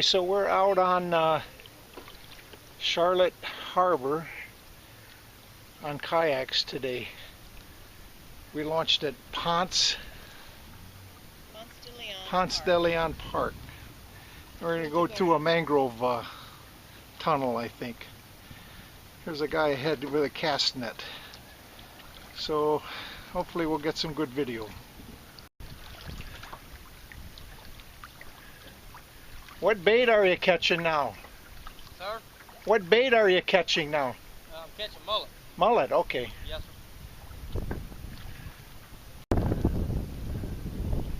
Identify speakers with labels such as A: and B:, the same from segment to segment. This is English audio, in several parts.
A: So we're out on Charlotte Harbor on kayaks today. We launched at Ponce de Leon Park. We're going to go to a mangrove tunnel, I think. There's a guy ahead with a cast net. So hopefully we'll get some good video. What bait are you catching now?
B: Sir?
A: What bait are you catching now?
B: I'm catching mullet.
A: Mullet, okay.
B: Yes, sir.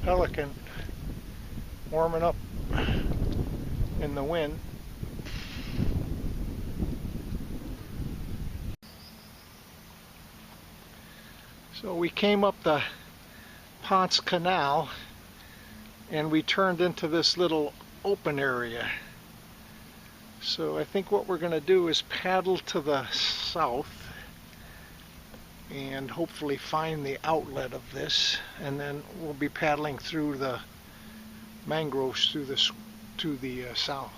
A: Pelican warming up in the wind. So we came up the Ponce Canal and we turned into this little open area. So I think what we're going to do is paddle to the south and hopefully find the outlet of this, and then we'll be paddling through the mangroves to the south,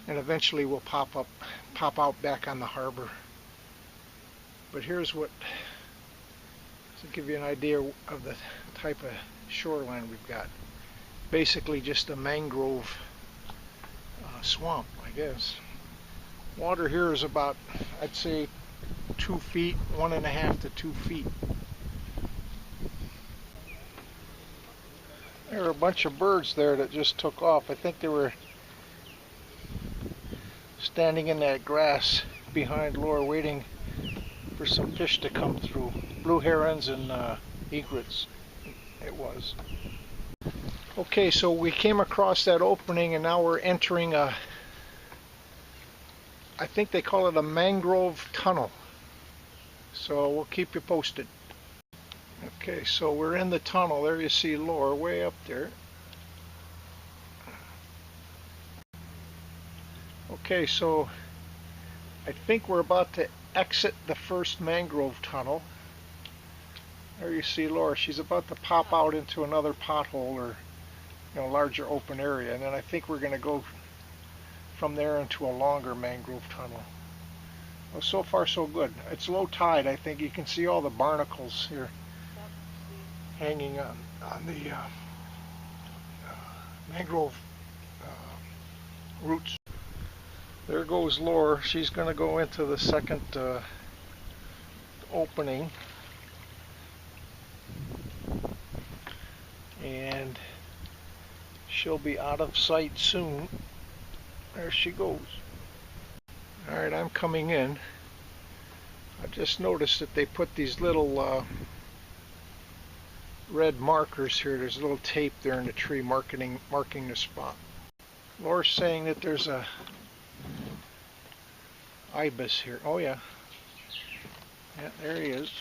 A: and eventually we'll pop out back on the harbor. But here's what, to give you an idea of the type of shoreline we've got. Basically just a mangrove swamp, I guess. Water here is about, I'd say, 2 feet, 1.5 to 2 feet. There are a bunch of birds there that just took off. I think they were standing in that grass behind Laura waiting for some fish to come through. Blue herons and egrets, it was. Okay, so we came across that opening and now we're entering a, I think they call it a mangrove tunnel. So we'll keep you posted. Okay, so we're in the tunnel. There you see Laura way up there. Okay, so I think we're about to exit the first mangrove tunnel. There you see Laura. She's about to pop out into another pothole or larger open area, and then I think we're going to go from there into a longer mangrove tunnel. Well, so far so good. It's low tide. I think you can see all the barnacles here hanging on the mangrove roots. There goes Laura. She's going to go into the second opening, and she'll be out of sight soon. There she goes. Alright, I'm coming in. I just noticed that they put these little red markers here. There's a little tape there in the tree marking the spot. Laura's saying that there's a Ibis here. Oh yeah. Yeah, there he is.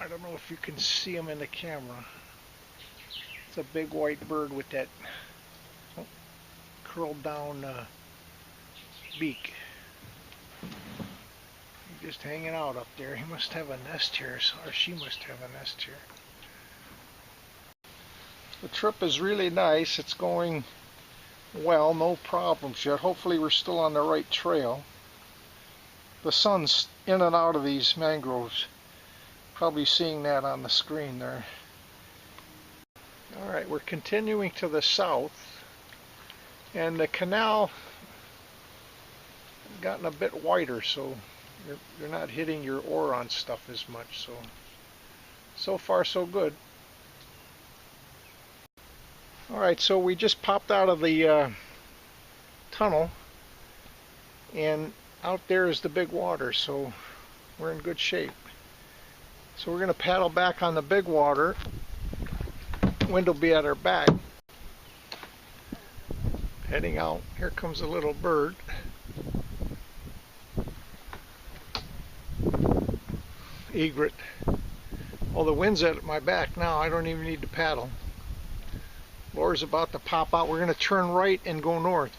A: I don't know if you can see him in the camera. It's a big white bird with that curled down beak. He's just hanging out up there. He must have a nest here, or she must have a nest here. The trip is really nice. It's going well, no problems yet. Hopefully we're still on the right trail. The sun's in and out of these mangroves. Probably seeing that on the screen there. Alright, we're continuing to the south, and the canal has gotten a bit wider, so you're not hitting your oar on stuff as much. So far so good. Alright, so we just popped out of the tunnel, and out there is the big water, so we're in good shape. So we're going to paddle back on the big water. Wind will be at our back. Heading out. Here comes a little bird. Egret. Well, the wind's at my back now. I don't even need to paddle. Laura's about to pop out. We're going to turn right and go north.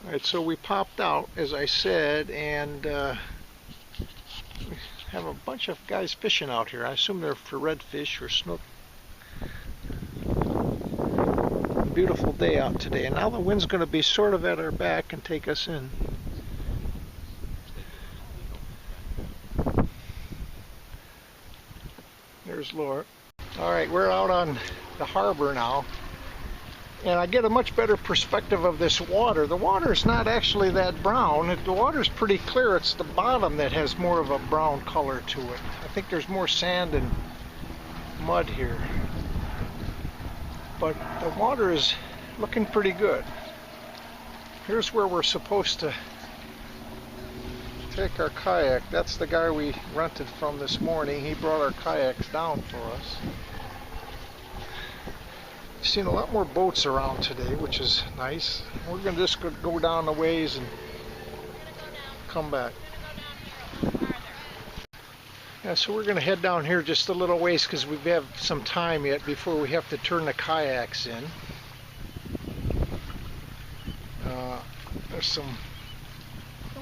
A: Alright, so we popped out, as I said, and we have have a bunch of guys fishing out here. I assume they're for redfish or snook. Beautiful day out today, and now the wind's going to be sort of at our back and take us in. There's Laura. Alright, we're out on the harbor now, and I get a much better perspective of this water. The water is not actually that brown. The water's pretty clear. It's the bottom that has more of a brown color to it. I think there's more sand and mud here. But the water is looking pretty good. Here's where we're supposed to take our kayak. That's the guy we rented from this morning. He brought our kayaks down for us. I've seen a lot more boats around today, which is nice. We're going to just go down the ways and come back. Yeah, so we're going to head down here just a little ways because we have some time yet before we have to turn the kayaks in. There's some...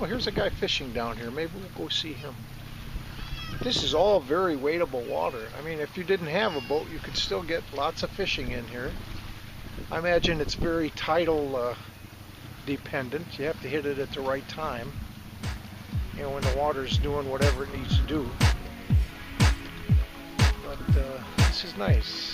A: Oh, here's a guy fishing down here. Maybe we'll go see him. This is all very wadeable water. I mean, if you didn't have a boat, you could still get lots of fishing in here. I imagine it's very tidal dependent. You have to hit it at the right time, you know, when the water's doing whatever it needs to do. But this is nice.